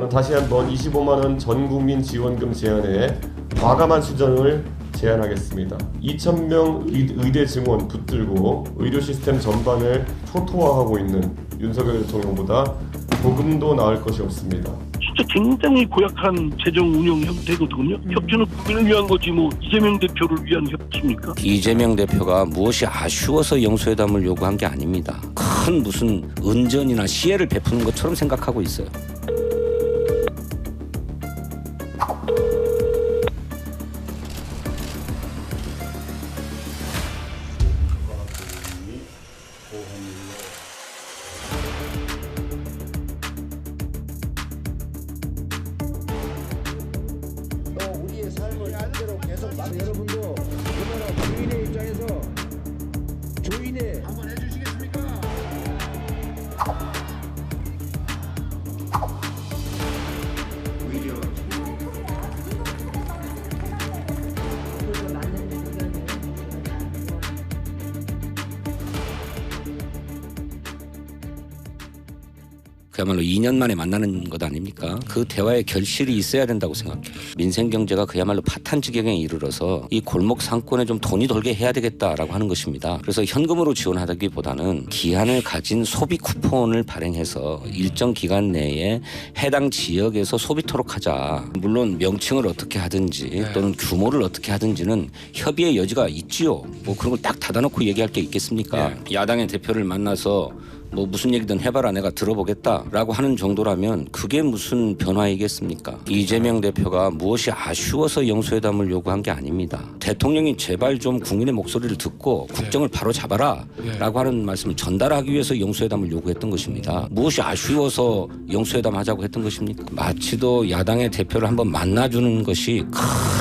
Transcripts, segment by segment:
저는 다시 한번 25만 원 전 국민 지원금 제한에 과감한 수정을 제안하겠습니다. 2,000명 의대 증원 붙들고 의료 시스템 전반을 초토화하고 있는 윤석열 대통령보다 조금도 나을 것이 없습니다. 진짜 굉장히 고약한 재정 운영 형태거든요. 협치는 국민을 위한 거지 뭐 이재명 대표를 위한 협치입니까? 이재명 대표가 무엇이 아쉬워서 영수회담을 요구한 게 아닙니다. 큰 무슨 은전이나 시혜를 베푸는 것처럼 생각하고 있어요. 우리의 삶을 그대로 계속 여러분도 얼마나 주인의 입장에서 주인의 한번 해주시겠습니까? 그야말로 2년 만에 만나는 것 아닙니까? 그 대화의 결실이 있어야 된다고 생각해요. 민생 경제가 그야말로 파탄 지경에 이르러서 이 골목 상권에 좀 돈이 돌게 해야 되겠다라고 하는 것입니다. 그래서 현금으로 지원하기보다는 기한을 가진 소비 쿠폰을 발행해서 일정 기간 내에 해당 지역에서 소비토록 하자. 물론 명칭을 어떻게 하든지 또는 규모를 어떻게 하든지는 협의의 여지가 있지요. 뭐 그런 걸 딱 닫아놓고 얘기할 게 있겠습니까? 야당의 대표를 만나서 뭐 무슨 얘기든 해봐라 내가 들어보겠다라고 하는 정도라면 그게 무슨 변화이겠습니까? 이재명 대표가 무엇이 아쉬워서 영수회담을 요구한 게 아닙니다. 대통령이 제발 좀 국민의 목소리를 듣고 국정을 바로 잡아라 라고 하는 말씀을 전달하기 위해서 영수회담을 요구했던 것입니다. 무엇이 아쉬워서 영수회담 하자고 했던 것입니까? 마치도 야당의 대표를 한번 만나주는 것이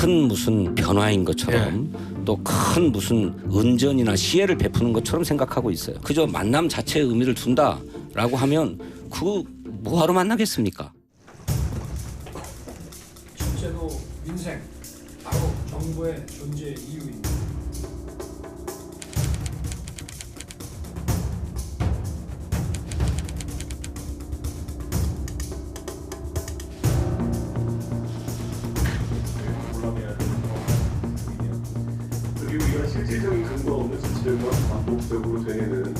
큰 무슨 변화인 것처럼 또 큰 무슨 은전이나 시혜를 베푸는 것처럼 생각하고 있어요. 그저 만남 자체의 의미를 둔다라고 하면 그 뭐하러 만나겠습니까? 실제로 민생, 바로 정부의 존재 이유입니다. 그리고 이런 실질적인 근거 없는 수치들만 반복적으로 되뇌는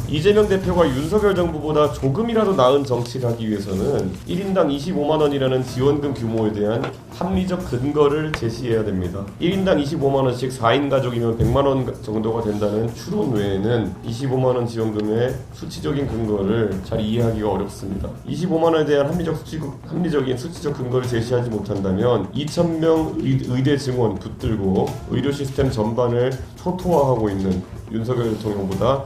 이재명 대표가 윤석열 정부보다 조금이라도 나은 정치를 하기 위해서는 1인당 25만 원이라는 지원금 규모에 대한 합리적 근거를 제시해야 됩니다. 1인당 25만 원씩 4인 가족이면 100만 원 정도가 된다는 추론 외에는 25만 원 지원금의 수치적인 근거를 잘 이해하기가 어렵습니다. 25만 원에 대한 합리적인 수치적 근거를 제시하지 못한다면 2,000명 의대 증원 붙들고 의료 시스템 전반을 초토화하고 있는 윤석열 대통령보다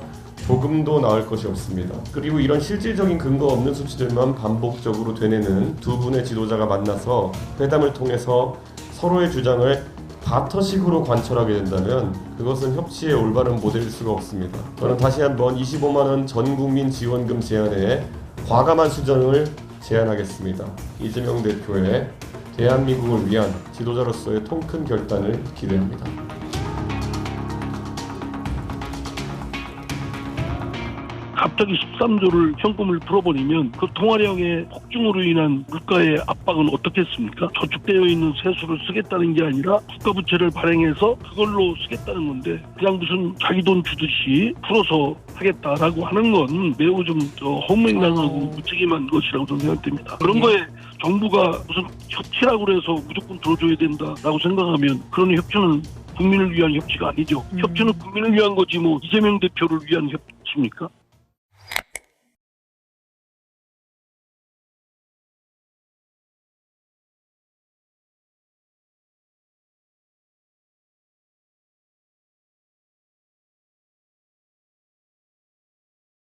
조금도 나을 것이 없습니다. 그리고 이런 실질적인 근거 없는 수치들만 반복적으로 되뇌는 두 분의 지도자가 만나서 회담을 통해서 서로의 주장을 바터식으로 관철하게 된다면 그것은 협치의 올바른 모델일 수가 없습니다. 저는 다시 한번 25만 원 전 국민 지원금 제한에 과감한 수정을 제안하겠습니다. 이재명 대표의 대한민국을 위한 지도자로서의 통큰 결단을 기대합니다. 갑자기 13조를 현금을 풀어버리면 그 통화량의 폭증으로 인한 물가의 압박은 어떻겠습니까? 저축되어 있는 세수를 쓰겠다는 게 아니라 국가부채를 발행해서 그걸로 쓰겠다는 건데 그냥 무슨 자기 돈 주듯이 풀어서 하겠다라고 하는 건 매우 좀 허무맹랑하고 무책임한 것이라고 저는 생각됩니다. 그런 거에 정부가 무슨 협치라고 그래서 무조건 들어줘야 된다라고 생각하면 그런 협치는 국민을 위한 협치가 아니죠. 협치는 국민을 위한 거지 뭐 이재명 대표를 위한 협치입니까?